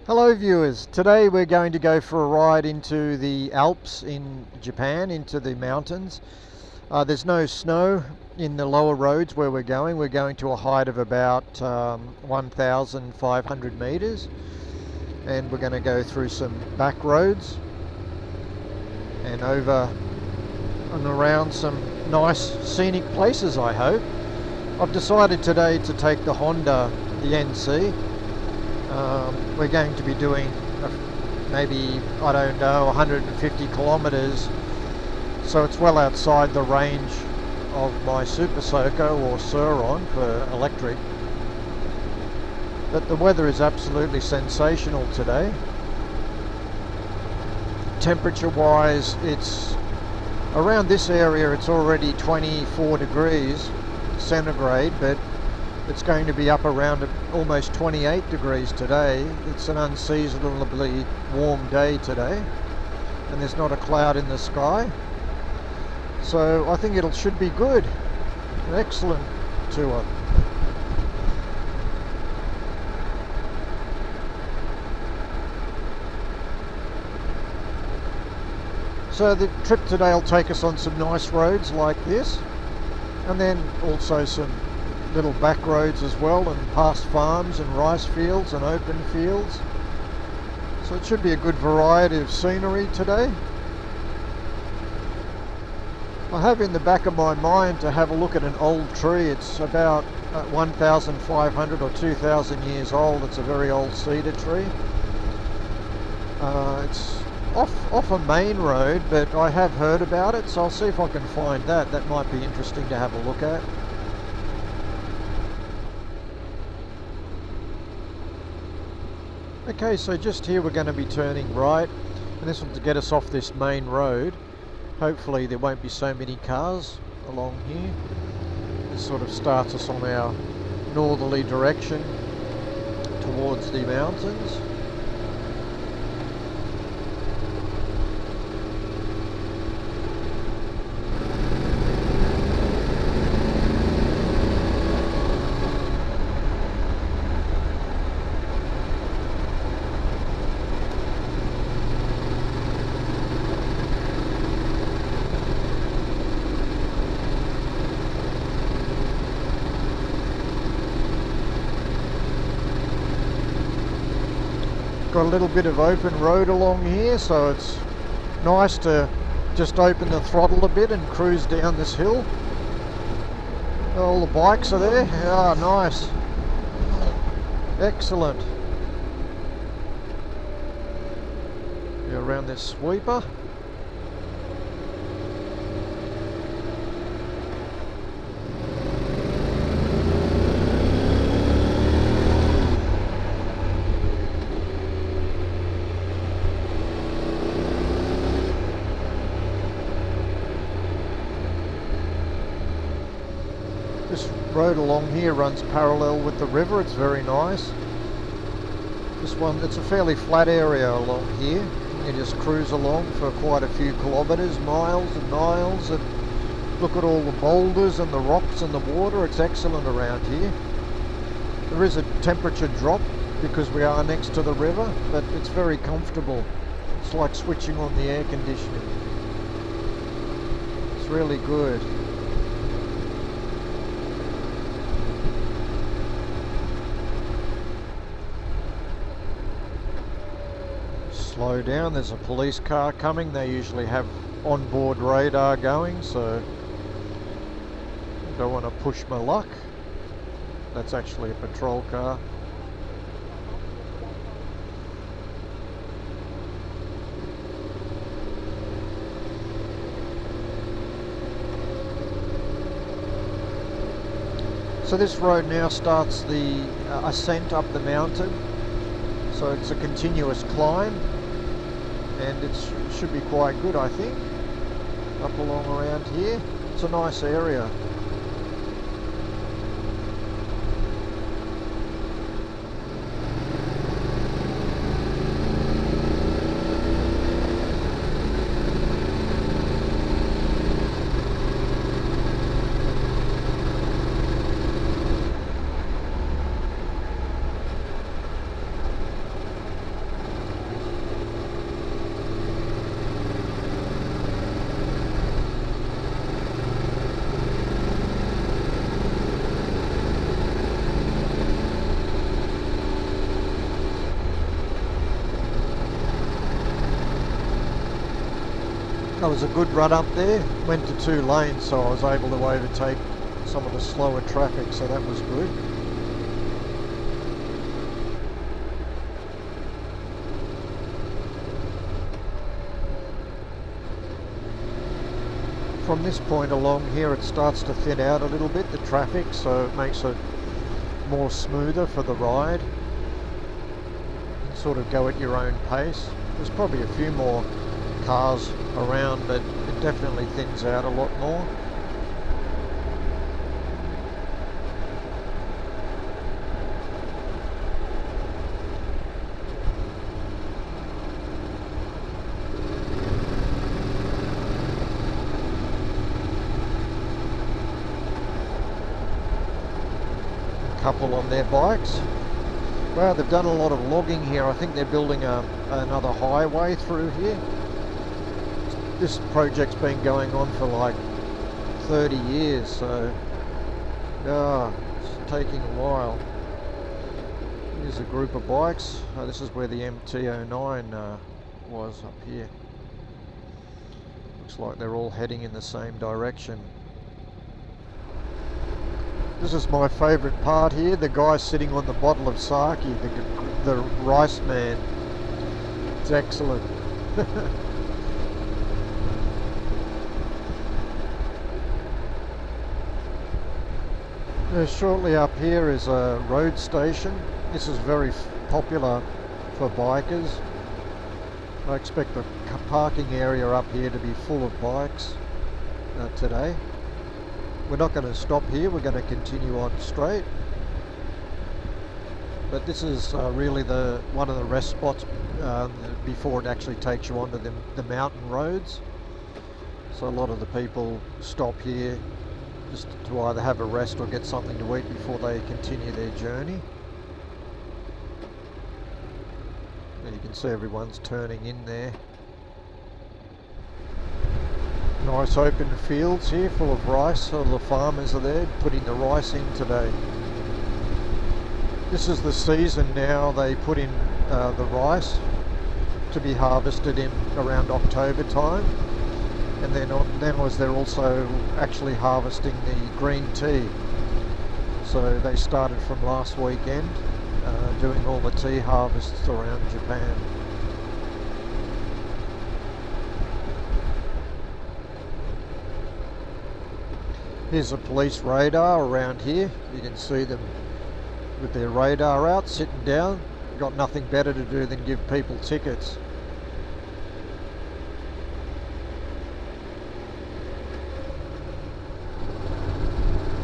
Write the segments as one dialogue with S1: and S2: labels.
S1: Hello viewers, today we're going to go for a ride into the Alps in Japan, into the mountains. There's no snow in the lower roads where we're going. We're going to a height of about 1,500 meters, and we're going to go through some back roads and over and around some nice scenic places, I hope. I've decided today to take the Honda, the NC. We're going to be doing maybe, I don't know, 150 kilometers, so it's well outside the range of my Super Soaker or Sur-On for electric. But the weather is absolutely sensational today. Temperature wise, it's around this area, it's already 24 degrees centigrade, but it's going to be up around almost 28 degrees today. It's an unseasonably warm day today, and there's not a cloud in the sky. So I think it should be good. An excellent tour. So the trip today will take us on some nice roads like this, and then also some little back roads as well, and past farms and rice fields and open fields. So it should be a good variety of scenery today. I have in the back of my mind to have a look at an old tree. It's about 1,500 or 2,000 years old. It's a very old cedar tree. It's off a main road, but I have heard about it, so I'll see if I can find that. That might be interesting to have a look at. Okay, so just here we're going to be turning right, and this will get us off this main road. Hopefully there won't be so many cars along here. This sort of starts us on our northerly direction towards the mountains. Got a little bit of open road along here, so it's nice to just open the throttle a bit and cruise down this hill. All the bikes are there. Ah, nice. Excellent. Go around this sweeper. This road along here runs parallel with the river. It's very nice. This one, it's a fairly flat area along here. You just cruise along for quite a few kilometers, miles and miles, and look at all the boulders and the rocks and the water. It's excellent around here. There is a temperature drop because we are next to the river, but it's very comfortable. It's like switching on the air conditioning. It's really good. Slow down, there's a police car coming. They usually have onboard radar going, so I don't want to push my luck. That's actually a patrol car. So this road now starts the ascent up the mountain, so it's a continuous climb. And it should be quite good, I think, up along around here. It's a nice area. That was a good run up there. Went to 2 lanes, so I was able to overtake some of the slower traffic, so that was good. From this point along here, it starts to thin out a little bit, the traffic, so it makes it more smoother for the ride. You can sort of go at your own pace. There's probably a few more cars around, but it definitely thins out a lot more. A couple on their bikes. Wow, they've done a lot of logging here. I think they're building another highway through here. This project's been going on for like 30 years, so it's taking a while. Here's a group of bikes. This is where the MT-09 was up here. Looks like they're all heading in the same direction. This is my favourite part here, the guy sitting on the bottle of sake, the rice man. It's excellent. Shortly up here is a road station. This is very popular for bikers. I expect the parking area up here to be full of bikes today. We're not going to stop here, we're going to continue on straight. But this is really one of the rest spots before it actually takes you onto the mountain roads. So a lot of the people stop here just to either have a rest or get something to eat before they continue their journey. And you can see everyone's turning in there. Nice open fields here full of rice. All the farmers are there putting the rice in today. This is the season now. They put in the rice to be harvested in around October time. And then they're also actually harvesting the green tea. So they started from last weekend doing all the tea harvests around Japan. Here's a police radar around here. You can see them with their radar out, sitting down. Got nothing better to do than give people tickets.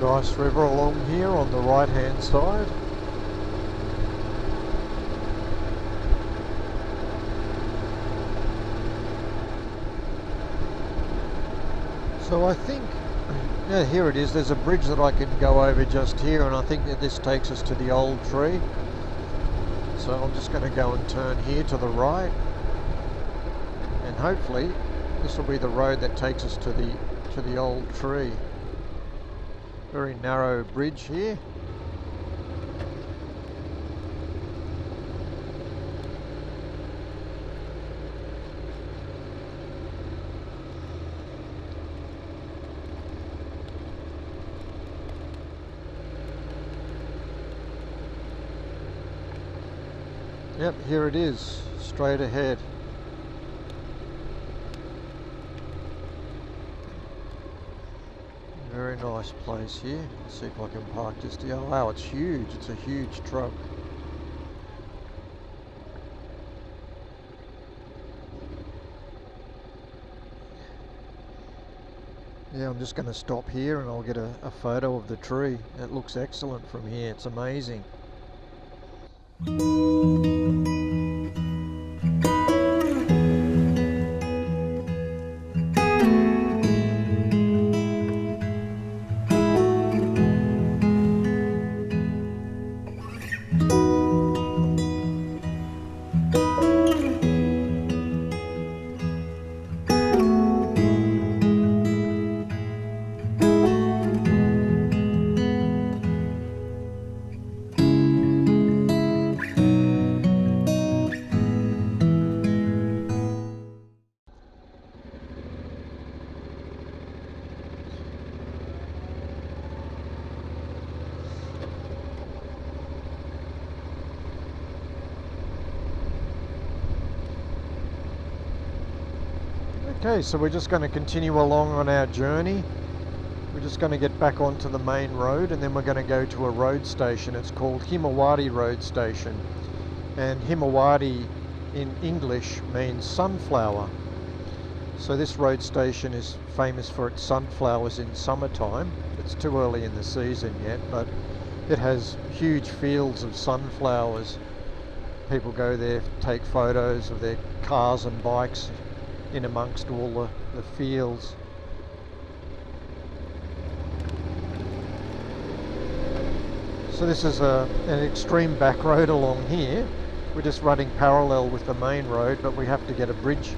S1: Nice river along here on the right hand side. So I think, yeah, here it is. There's a bridge that I can go over just here, and I think that this takes us to the old tree. So I'm just going to go and turn here to the right, and hopefully this will be the road that takes us to the old tree. Very narrow bridge here. Yep, here it is, straight ahead. Very nice place here. Let's see if I can park just here. Oh, wow, it's huge. It's a huge truck. Yeah, I'm just going to stop here and I'll get a photo of the tree. It looks excellent from here. It's amazing. Okay, so we're just going to continue along on our journey. We're just going to get back onto the main road, and then we're going to go to a road station. It's called Himawari Road Station, and Himawari in English means sunflower. So this road station is famous for its sunflowers in summertime. It's too early in the season yet, but it has huge fields of sunflowers. People go there, take photos of their cars and bikes in amongst all the fields. So this is an extreme back road along here. We're just running parallel with the main road, but we have to get a bridge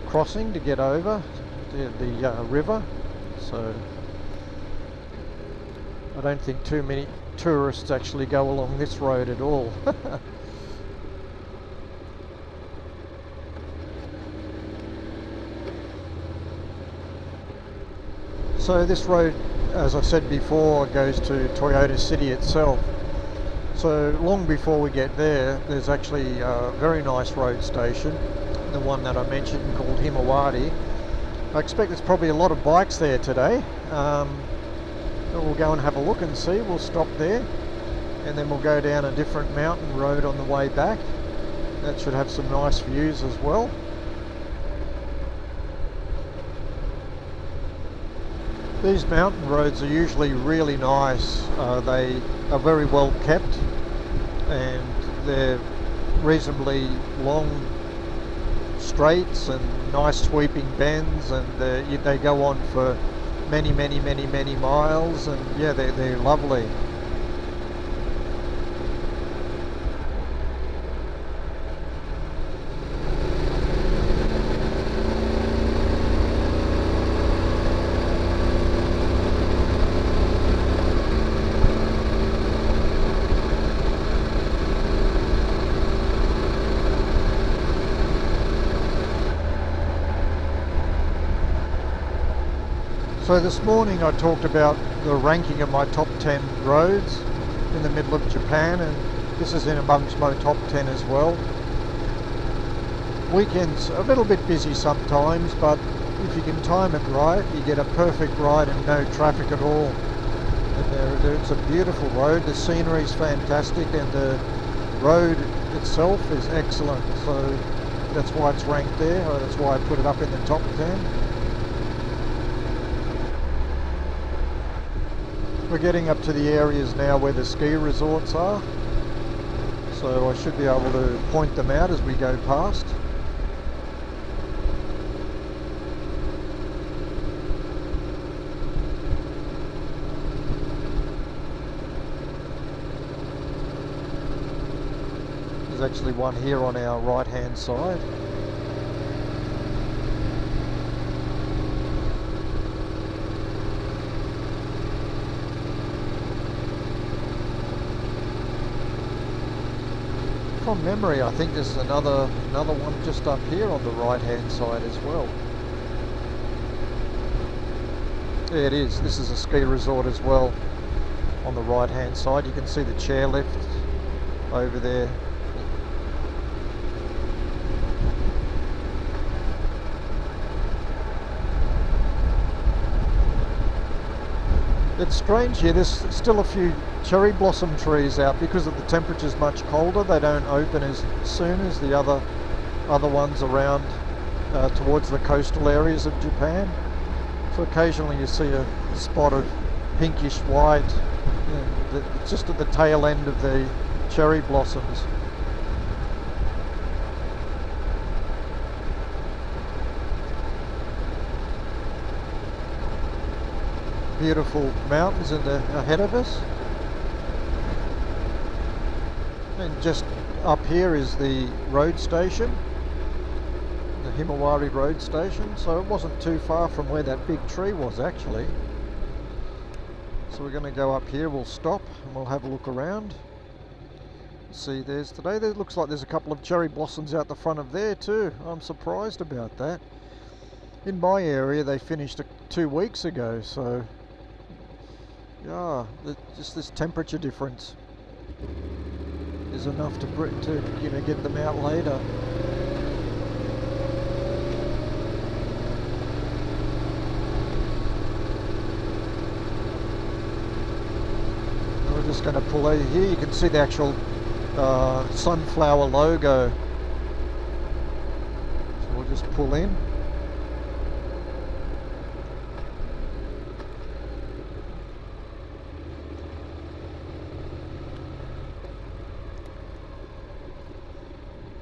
S1: crossing to get over the river. So I don't think too many tourists actually go along this road at all. So this road, as I said before, goes to Toyota City itself. So long before we get there, there's actually a very nice road station, the one that I mentioned called Himawari. I expect there's probably a lot of bikes there today. We'll go and have a look and see. We'll stop there, and then we'll go down a different mountain road on the way back. That should have some nice views as well. These mountain roads are usually really nice. They are very well kept, and they're reasonably long straights and nice sweeping bends, and they go on for many miles, and yeah, they're lovely. So this morning I talked about the ranking of my top 10 roads in the middle of Japan, and this is in amongst my top 10 as well. Weekends are a little bit busy sometimes, but if you can time it right, you get a perfect ride and no traffic at all. And it's a beautiful road, the scenery is fantastic, and the road itself is excellent. So that's why it's ranked there, or that's why I put it up in the top 10. We're getting up to the areas now where the ski resorts are, so I should be able to point them out as we go past. There's actually one here on our right hand side. From memory, I think there's another one just up here on the right hand side as well. Yeah, it is. This is a ski resort as well on the right hand side. You can see the chairlift over there. It's strange here, there's still a few cherry blossom trees out because of the temperature's much colder. They don't open as soon as the other ones around towards the coastal areas of Japan. So occasionally you see a spot of pinkish white, just at the tail end of the cherry blossoms. Beautiful mountains ahead of us, and just up here is the road station, the Himawari road station, so it wasn't too far from where that big tree was actually. So we're going to go up here, we'll stop and we'll have a look around. See, there looks like there's a couple of cherry blossoms out the front of there too. I'm surprised about that. In my area they finished 2 weeks ago, so yeah, just this temperature difference is enough to get them out later. Just going to pull over here. You can see the actual sunflower logo. So we'll just pull in.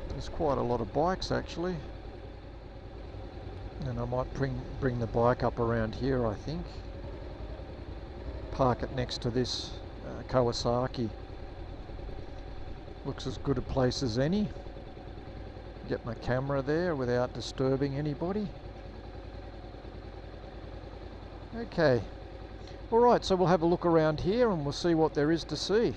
S1: There's quite a lot of bikes actually, and I might bring the bike up around here, I think. Park it next to this Kawasaki. Looks as good a place as any. Get my camera there without disturbing anybody. Okay, alright, so we'll have a look around here and we'll see what there is to see.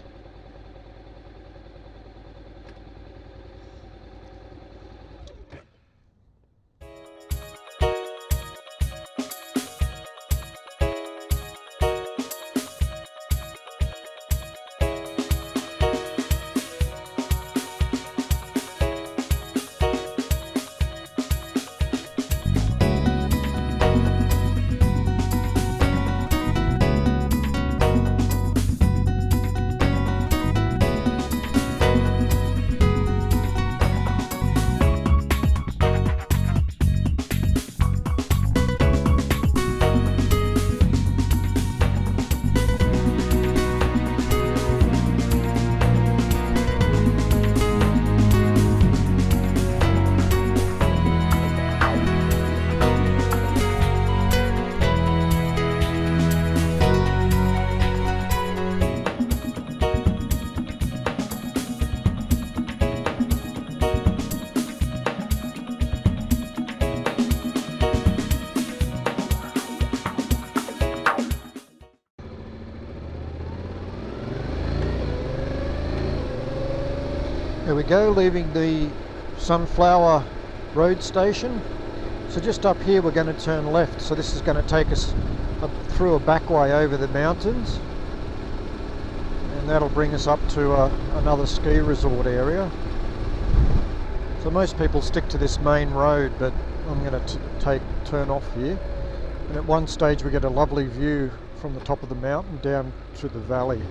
S1: There we go, leaving the Sunflower Road Station. So just up here we're going to turn left, so this is going to take us up through a back way over the mountains, and that'll bring us up to another ski resort area. So most people stick to this main road, but I'm going to turn off here, and at one stage we get a lovely view from the top of the mountain down to the valley.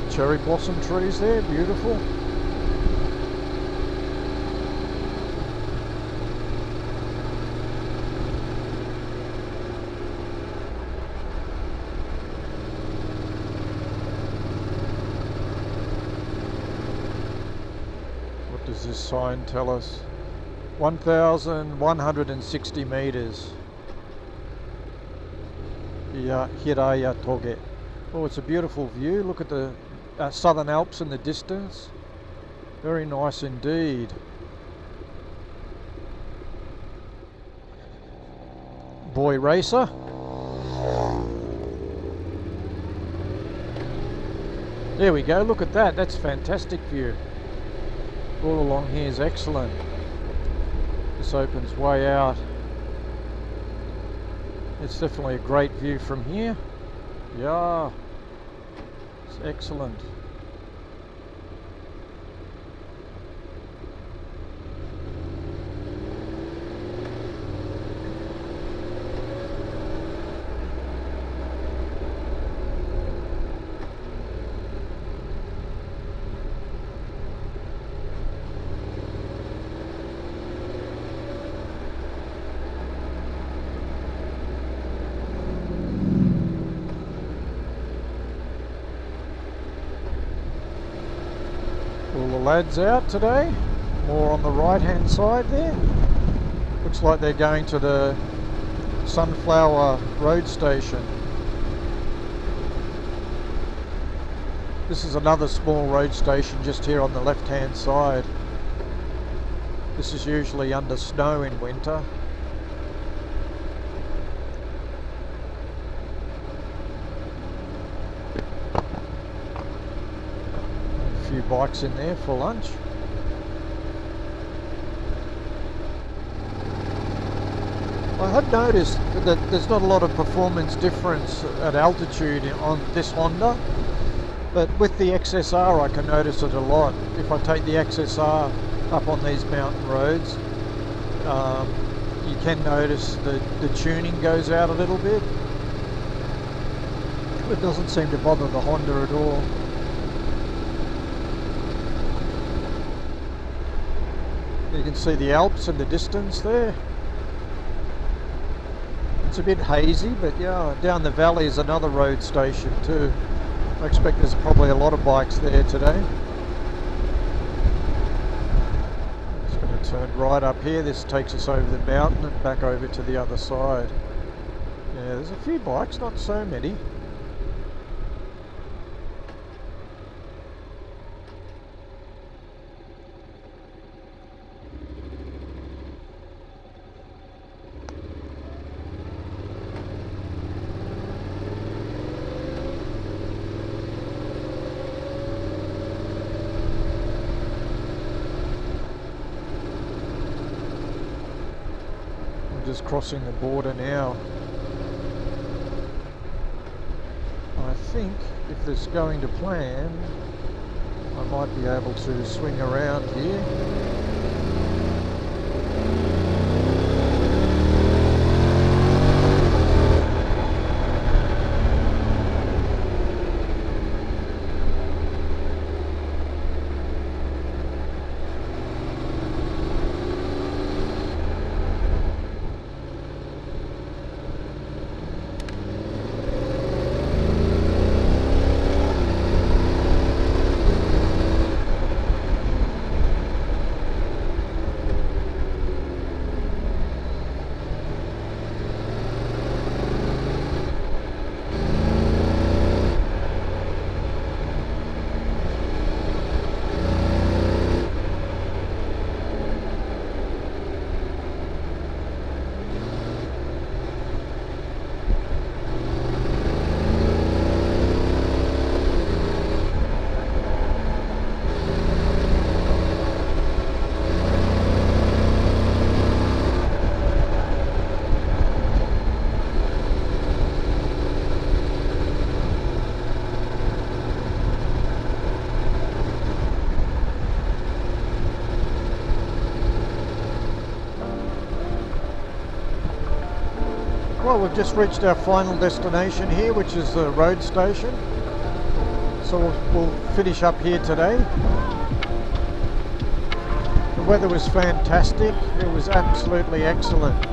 S1: Cherry blossom trees there, beautiful. What does this sign tell us? 1,160 meters. Hiraya Toge. Oh, it's a beautiful view. Look at the Southern Alps in the distance. Very nice indeed. Boy Racer. There we go, look at that. That's a fantastic view. All along here is excellent. This opens way out. It's definitely a great view from here. Yeah. Excellent. All the lads out today, more on the right hand side there. Looks like they're going to the Sunflower Road Station. This is another small road station just here on the left hand side. This is usually under snow in winter. Few bikes in there for lunch. I had noticed that there's not a lot of performance difference at altitude on this Honda. But with the XSR I can notice it a lot. If I take the XSR up on these mountain roads, you can notice that the tuning goes out a little bit. It doesn't seem to bother the Honda at all. You can see the Alps in the distance there. It's a bit hazy, but yeah, down the valley is another road station too. I expect there's probably a lot of bikes there today. Just going to turn right up here. This takes us over the mountain and back over to the other side. Yeah, there's a few bikes, not so many. Just crossing the border now. I think if this is going to plan, I might be able to swing around here. Well, we've just reached our final destination here, which is the road station. So we'll finish up here today. The weather was fantastic. It was absolutely excellent.